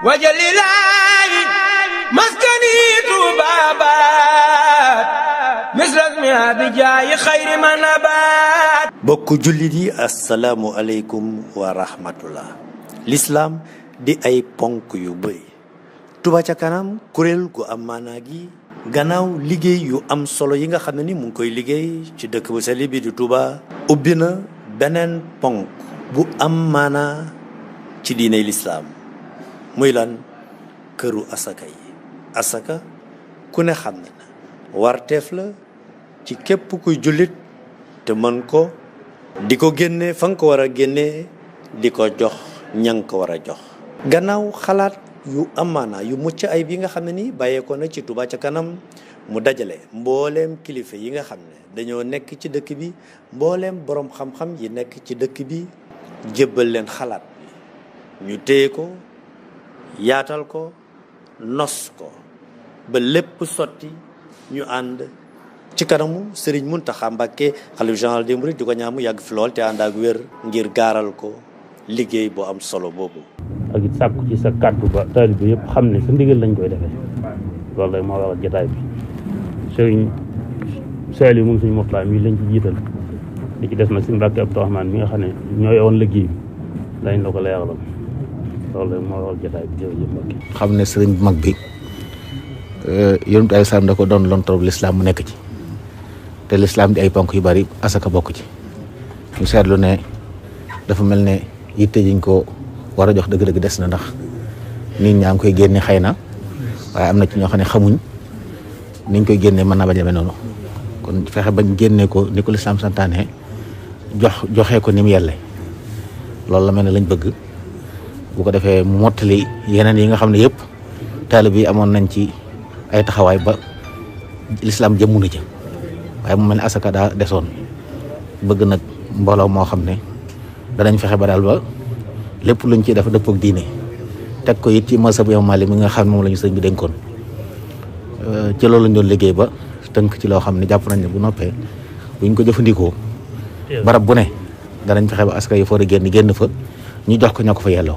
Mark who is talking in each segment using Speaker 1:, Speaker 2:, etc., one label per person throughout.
Speaker 1: wajalilaayi maskani tuubaabaat misrasmi abijaayi xayri manabaat.
Speaker 2: bokku jullit yi asalaamu aleykum wa rahmatullah. lislaam di ay ponk yu bëri. Touba ca kanam kuréel gu am maanaa gi gannaaw liggéey yu am solo yi nga xam ne ni mu ngi koy liggéey ci dëkk bu sell bi di Touba ubbi na beneen ponk bu am maanaa ci diiney lislaam muy lan këru asaka yi. asaka ku ne xam ne na warteef la ci képp kuy jullit te mën ko di ko génne fa nga ko war a génne di ko jox ña nga ko war a jox. gannaaw xalaat yu amaana yu mucc ay bi nga xam ne ni bàyyeekoo na ci Touba ca kanam mu dajale mbooleem kilifa yi nga xam ne dañoo nekk ci dëkk bi mbooleem boroom xam-xam yi nekk ci dëkk bi jébbal leen xalaat bi ñu téye ko yaatal ko nos ko ba lépp sotti ñu ànd ci kanamu Serigne Mountakha Mbacké xalifa général des mourides di ko ñaamu yàgg fi lool te ànd ak wér ngir gaaral ko liggéey bu am solo boobu.
Speaker 3: ak it sàkku ci sa kàddu ba taalibe yëpp xam ne sa ndigal lañ koy defee loolu rek moo waral jotaay bi. Serigne Saliou moom suñu Mourtala mi lañ ci jiital li ci des nag suñu Mbacké Abdourahmane mi nga xam ne ñoo yowoon liggéey bi lañ la ko leeralal loolu rek moo waral jotaay bi. jërëjëf Mbacké.
Speaker 4: xam ne sëriñ bu mag bi yonent ay salaam da ko doon lontor lislaam mu nekk ci te lislaam di ay ponk yu bari asaka bokk ci ñu seetlu ne dafa mel ne yitte jiñ ko war a jox dëgg-dëgg des na ndax nit ñaa ngi koy génne xëy na waaye am na ci ñoo xam ne xamuñ niñ koy génne mën naa bañ a demee noonu kon fexe bañ génne ko ni ko lislaam santaane joxe ko ni mu yelle loolu la mel ne lañ bëgg bu ko defee mu mottali yeneen yi nga xam ne yëpp taalib yi amoon nañ ci ay taxawaay ba lislaam jëmmu na ca waaye mu mel ne asaka daa desoon bëgg nag mbooloo moo xam ne danañ fexe ba daal ba lépp luñ ciy def dëppoo ak diine teg ko it ci mazhab Imam Maalik mi nga xam ne moom la ñu sëñ bi dénkoon ci loolu lañ doon liggéey ba tënk ci loo xam ne jàpp nañ ne bu noppee buñ ko jëfandikoo barab bu ne danañ fexe ba asaka yi fa war a génn fa ñu jox ko ña ko fa yelloo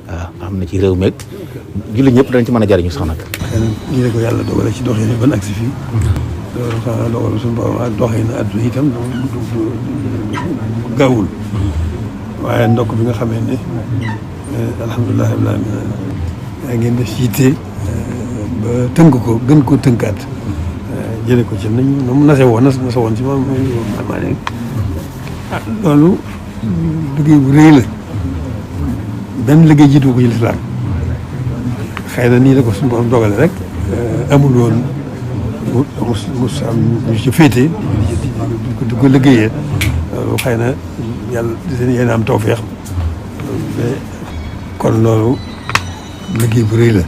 Speaker 4: waaw nga xam ne ci réew meeg julli ñëpp danañ ci mën a jariñu sax nag.
Speaker 5: xëy na lii la ko yàlla dogale ci doxin ban agsi fii loolu xanaa dogal suñu borom ak doxin àdduna itam du gaawul waaye ndokk bi nga xamee ne alhamdulilah rabbil alamin ngeen def yitte ba tënk ko gën koo tënkaat jële ko ci nañ mu nase woon ci moom maa ne loolu liggéey bu rëy la benn liggéey jiitu ko ci lislaam xëy na nii la ko suñu borom dogale rek amul woon mu am ñu ci féete di ko liggéeyee loolu xëy na yàlla yéen am tawfeex kon loolu liggéey bu rëy la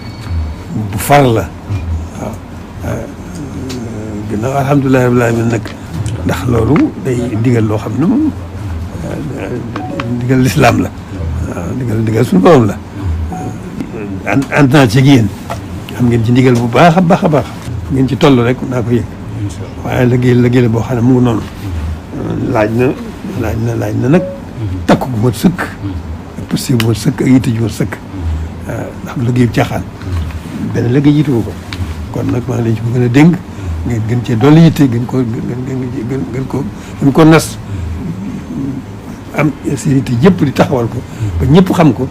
Speaker 5: bu far la waaw ginnaaw alhamdulilah rabbil alamin nag ndax loolu day ndigal loo xam ne moom ndigal lislaam la waaw ndigal suñu borom la ànd naa ci yéen xam ngeen ci ndigal bu baax a baax a baax ngeen ci toll rek naa ko yëg waaye liggéey la boo xam ne mu ngi noonu laaj na nag takku gu mat sëkk ak posté bu mat sëkk ak yitte ju mat sëkk ndax liggéey bu caaxaan benn liggéey jiitu ko kon nag maa ngi leen ci gën a dénk ngeen gën cee dolli yitte gën ko nas am seen yitte yëpp di taxawal ko ba ñëpp xam ko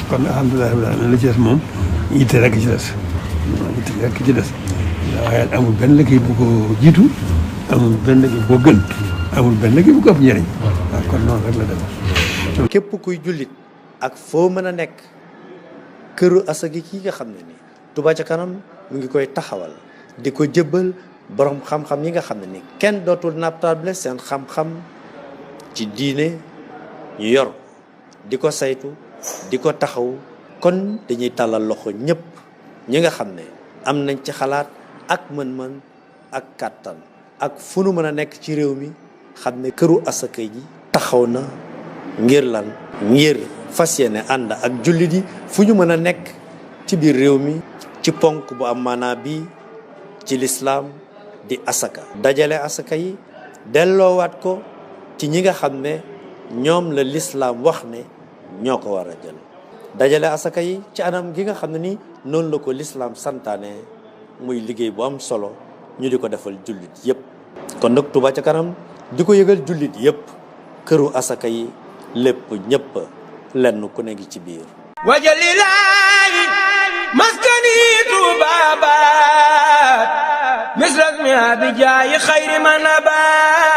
Speaker 5: kon alhamdulilah rabbil alamin la ci des moom yitte rek ci des waaye amul benn liggéey bu ko jiitu amul benn liggéey bu ko gën amul benn liggéey bu ko ëpp njëriñ waaw kon noonu rek la dem.
Speaker 2: képp kuy jullit ak foo mën a nekk këru asaka ki nga xam ne ni Touba ca kanam mu ngi koy taxawal di ko jëbbal borom xam-xam yi nga xam ne ni kenn dootul nattable seen xam-xam ci diine ñu yor di ko saytu di ko taxaw kon dañuy tàllal loxo ñëpp ñi nga xam ne am nañ ci xalaat ak mën-mën ak kàttan ak fu nu mën a nekk ci réew mi xam ne këru asaka yi taxaw na ngir lan ngir fas yéene ànd ak jullit yi fu ñu mën a nekk ci biir réew mi ci ponk bu am maanaa bi ci lislaam di asaka dajale asaka yi delloowaat ko ci ñi nga xam ne ñoom la lislaam wax ne ñoo ko war a jël dajale asaka yi ci anam gi nga xam ne ni noonu la ko lislaam santaane muy liggéey bu am solo ñu di ko defal jullit yépp kon nag Touba ca kanam di ko yëgal jullit yépp këru asaka yi lépp ñépp lenn ku ne ngi ci biir
Speaker 1: wajalilaayi maskani tubabat misras mi abijaayi xayri man abat